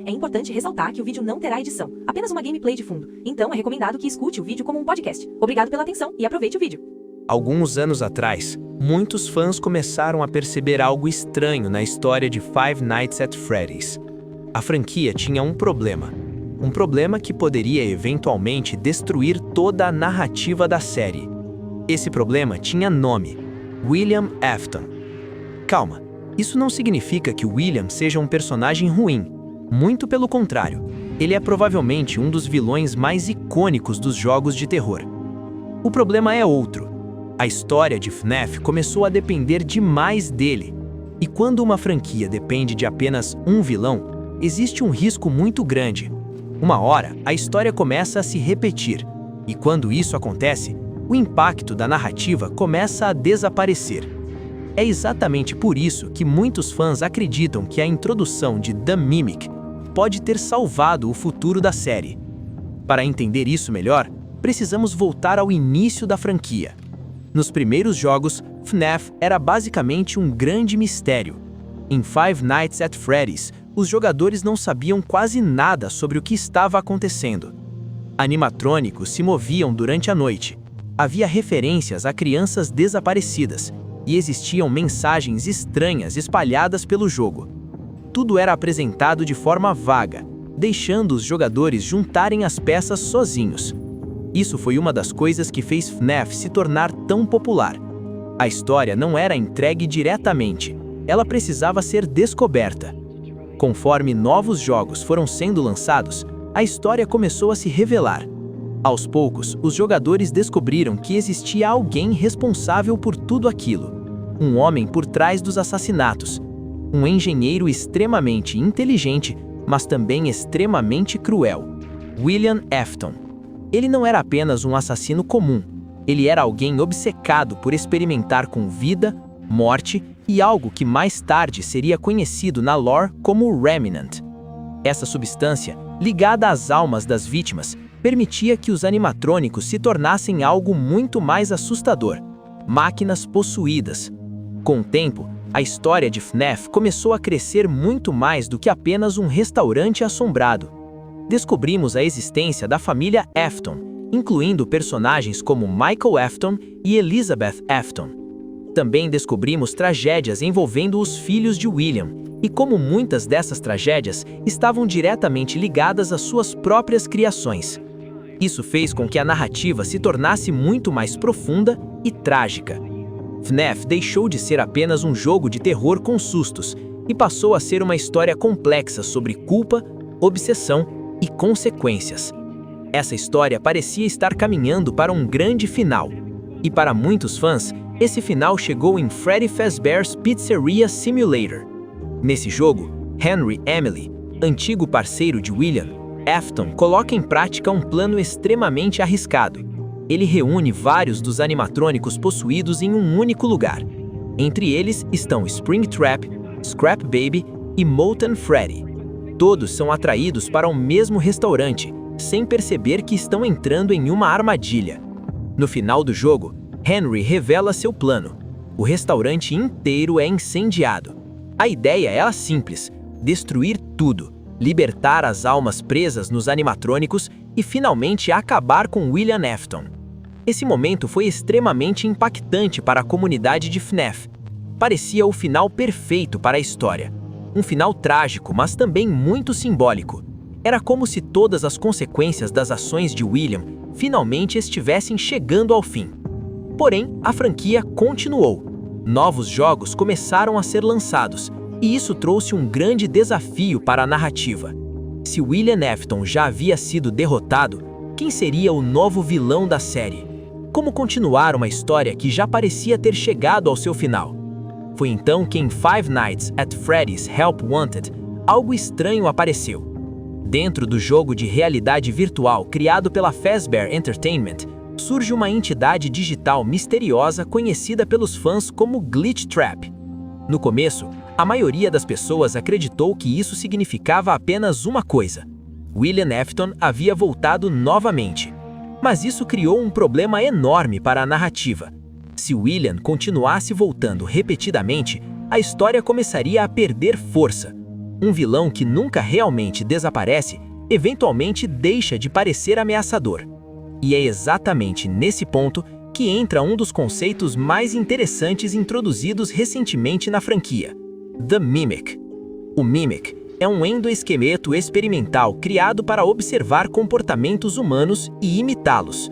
É importante ressaltar que o vídeo não terá edição, apenas uma gameplay de fundo. Então é recomendado que escute o vídeo como um podcast. Obrigado pela atenção e aproveite o vídeo. Alguns anos atrás, muitos fãs começaram a perceber algo estranho na história de Five Nights at Freddy's. A franquia tinha um problema que poderia eventualmente destruir toda a narrativa da série. Esse problema tinha nome: William Afton. Calma, isso não significa que William seja um personagem ruim. Muito pelo contrário, ele é provavelmente um dos vilões mais icônicos dos jogos de terror. O problema é outro. A história de FNAF começou a depender demais dele. E quando uma franquia depende de apenas um vilão, existe um risco muito grande. Uma hora, a história começa a se repetir. E quando isso acontece, o impacto da narrativa começa a desaparecer. É exatamente por isso que muitos fãs acreditam que a introdução de The Mimic pode ter salvado o futuro da série. Para entender isso melhor, precisamos voltar ao início da franquia. Nos primeiros jogos, FNAF era basicamente um grande mistério. Em Five Nights at Freddy's, os jogadores não sabiam quase nada sobre o que estava acontecendo. Animatrônicos se moviam durante a noite. Havia referências a crianças desaparecidas e existiam mensagens estranhas espalhadas pelo jogo. Tudo era apresentado de forma vaga, deixando os jogadores juntarem as peças sozinhos. Isso foi uma das coisas que fez FNAF se tornar tão popular. A história não era entregue diretamente, ela precisava ser descoberta. Conforme novos jogos foram sendo lançados, a história começou a se revelar. Aos poucos, os jogadores descobriram que existia alguém responsável por tudo aquilo. Um homem por trás dos assassinatos. Um engenheiro extremamente inteligente, mas também extremamente cruel. William Afton. Ele não era apenas um assassino comum. Ele era alguém obcecado por experimentar com vida, morte e algo que mais tarde seria conhecido na lore como Remnant. Essa substância, ligada às almas das vítimas, permitia que os animatrônicos se tornassem algo muito mais assustador: máquinas possuídas. Com o tempo, a história de FNAF começou a crescer muito mais do que apenas um restaurante assombrado. Descobrimos a existência da família Afton, incluindo personagens como Michael Afton e Elizabeth Afton. Também descobrimos tragédias envolvendo os filhos de William, e como muitas dessas tragédias estavam diretamente ligadas às suas próprias criações. Isso fez com que a narrativa se tornasse muito mais profunda e trágica. FNAF deixou de ser apenas um jogo de terror com sustos e passou a ser uma história complexa sobre culpa, obsessão e consequências. Essa história parecia estar caminhando para um grande final. E para muitos fãs, esse final chegou em Freddy Fazbear's Pizzeria Simulator. Nesse jogo, Henry Emily, antigo parceiro de William Afton, coloca em prática um plano extremamente arriscado. Ele reúne vários dos animatrônicos possuídos em um único lugar. Entre eles estão Springtrap, Scrap Baby e Molten Freddy. Todos são atraídos para o mesmo restaurante, sem perceber que estão entrando em uma armadilha. No final do jogo, Henry revela seu plano. O restaurante inteiro é incendiado. A ideia era simples: destruir tudo, libertar as almas presas nos animatrônicos e finalmente acabar com William Afton. Esse momento foi extremamente impactante para a comunidade de FNAF. Parecia o final perfeito para a história. Um final trágico, mas também muito simbólico. Era como se todas as consequências das ações de William finalmente estivessem chegando ao fim. Porém, a franquia continuou. Novos jogos começaram a ser lançados, e isso trouxe um grande desafio para a narrativa. Se William Afton já havia sido derrotado, quem seria o novo vilão da série? Como continuar uma história que já parecia ter chegado ao seu final? Foi então que em Five Nights at Freddy's Help Wanted, algo estranho apareceu. Dentro do jogo de realidade virtual criado pela Fazbear Entertainment, surge uma entidade digital misteriosa conhecida pelos fãs como Glitch Trap. No começo, a maioria das pessoas acreditou que isso significava apenas uma coisa: William Afton havia voltado novamente. Mas isso criou um problema enorme para a narrativa. Se William continuasse voltando repetidamente, a história começaria a perder força. Um vilão que nunca realmente desaparece, eventualmente deixa de parecer ameaçador. E é exatamente nesse ponto que entra um dos conceitos mais interessantes introduzidos recentemente na franquia: The Mimic. O Mimic é um endoesqueleto experimental criado para observar comportamentos humanos e imitá-los.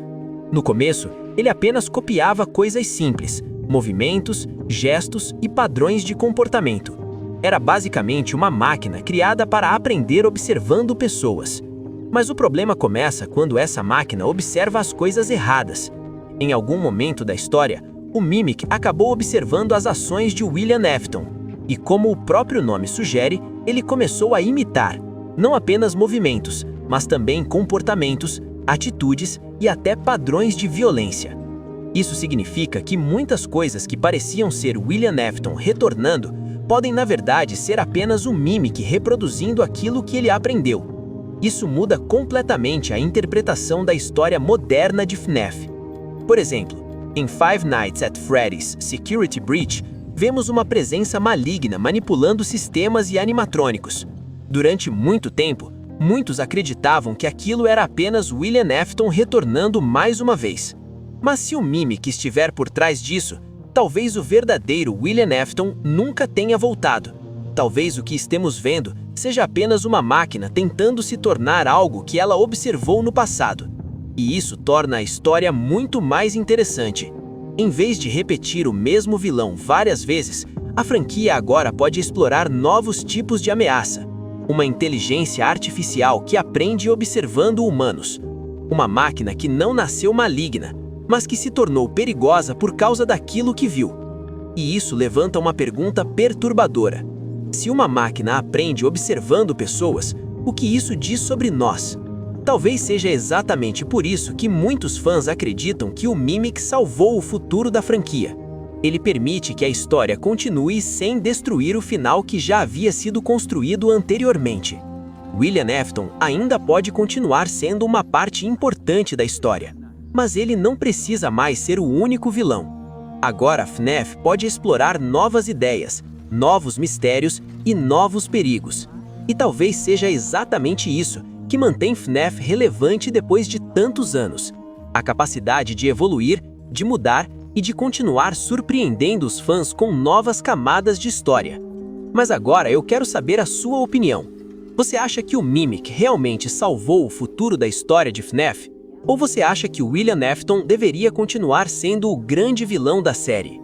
No começo, ele apenas copiava coisas simples, movimentos, gestos e padrões de comportamento. Era basicamente uma máquina criada para aprender observando pessoas. Mas o problema começa quando essa máquina observa as coisas erradas. Em algum momento da história, o Mimic acabou observando as ações de William Afton, e como o próprio nome sugere, ele começou a imitar, não apenas movimentos, mas também comportamentos, atitudes e até padrões de violência. Isso significa que muitas coisas que pareciam ser William Afton retornando podem na verdade ser apenas o Mimic reproduzindo aquilo que ele aprendeu. Isso muda completamente a interpretação da história moderna de FNAF. Por exemplo, em Five Nights at Freddy's Security Breach, vemos uma presença maligna manipulando sistemas e animatrônicos. Durante muito tempo, muitos acreditavam que aquilo era apenas William Afton retornando mais uma vez. Mas se o Mimic estiver por trás disso, talvez o verdadeiro William Afton nunca tenha voltado. Talvez o que estemos vendo seja apenas uma máquina tentando se tornar algo que ela observou no passado. E isso torna a história muito mais interessante. Em vez de repetir o mesmo vilão várias vezes, a franquia agora pode explorar novos tipos de ameaça. Uma inteligência artificial que aprende observando humanos. Uma máquina que não nasceu maligna, mas que se tornou perigosa por causa daquilo que viu. E isso levanta uma pergunta perturbadora. Se uma máquina aprende observando pessoas, o que isso diz sobre nós? Talvez seja exatamente por isso que muitos fãs acreditam que o Mimic salvou o futuro da franquia. Ele permite que a história continue sem destruir o final que já havia sido construído anteriormente. William Afton ainda pode continuar sendo uma parte importante da história, mas ele não precisa mais ser o único vilão. Agora a FNAF pode explorar novas ideias, novos mistérios e novos perigos. E talvez seja exatamente isso que mantém FNAF relevante depois de tantos anos. A capacidade de evoluir, de mudar e de continuar surpreendendo os fãs com novas camadas de história. Mas agora eu quero saber a sua opinião. Você acha que o Mimic realmente salvou o futuro da história de FNAF? Ou você acha que o William Afton deveria continuar sendo o grande vilão da série?